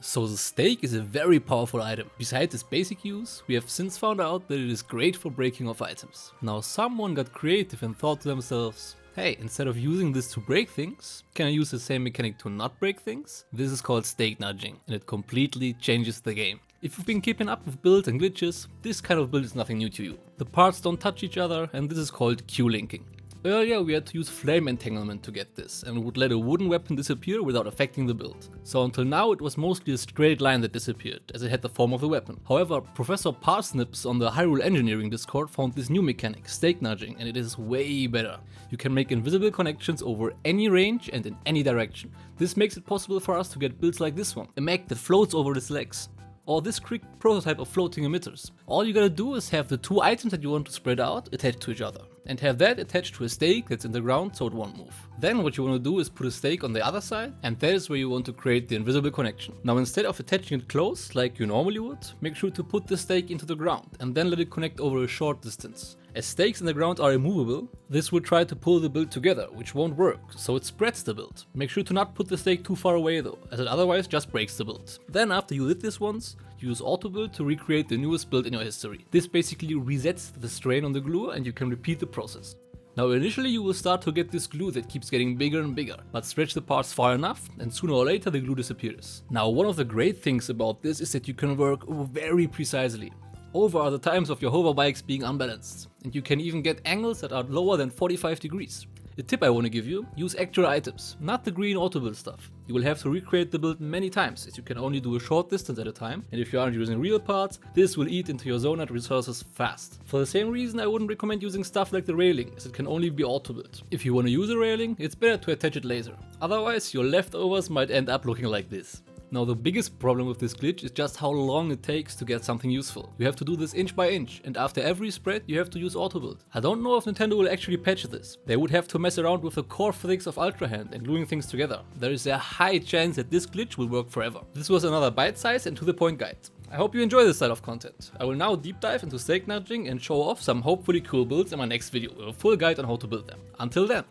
So the stake is a very powerful item. Besides its basic use, we have since found out that it is great for breaking off items. Now someone got creative and thought to themselves, hey, instead of using this to break things, can I use the same mechanic to not break things? This is called stake nudging, and it completely changes the game. If you've been keeping up with builds and glitches, this kind of build is nothing new to you. The parts don't touch each other, and this is called Q-linking. Earlier we had to use flame entanglement to get this, and would let a wooden weapon disappear without affecting the build. So until now it was mostly a straight line that disappeared, as it had the form of the weapon. However, Professor Parsnips on the Hyrule Engineering Discord found this new mechanic, stake nudging, and it is way better. You can make invisible connections over any range and in any direction. This makes it possible for us to get builds like this one, a mech that floats over its legs. Or this quick prototype of floating emitters. All you gotta do is have the two items that you want to spread out attached to each other, and have that attached to a stake that's in the ground so it won't move. Then what you want to do is put a stake on the other side, and that is where you want to create the invisible connection. Now instead of attaching it close like you normally would, make sure to put the stake into the ground and then let it connect over a short distance. As stakes in the ground are immovable, this will try to pull the build together, which won't work, so it spreads the build. Make sure to not put the stake too far away though, as it otherwise just breaks the build. Then after you did this once, use auto build to recreate the newest build in your history. This basically resets the strain on the glue and you can repeat the process. Now initially you will start to get this glue that keeps getting bigger and bigger, but stretch the parts far enough and sooner or later the glue disappears. Now one of the great things about this is that you can work very precisely. Over are the times of your hoverbikes being unbalanced, and you can even get angles that are lower than 45 degrees. The tip I want to give you, use actual items, not the green auto build stuff. You will have to recreate the build many times, as you can only do a short distance at a time, and if you aren't using real parts, this will eat into your zoned resources fast. For the same reason I wouldn't recommend using stuff like the railing, as it can only be auto build. If you want to use a railing, it's better to attach it later. Otherwise your leftovers might end up looking like this. Now the biggest problem with this glitch is just how long it takes to get something useful. You have to do this inch by inch, and after every spread you have to use auto build. I don't know if Nintendo will actually patch this. They would have to mess around with the core physics of Ultra Hand and gluing things together. There is a high chance that this glitch will work forever. This was another bite-sized and to-the-point guide. I hope you enjoy this style of content. I will now deep dive into stake nudging and show off some hopefully cool builds in my next video with a full guide on how to build them. Until then.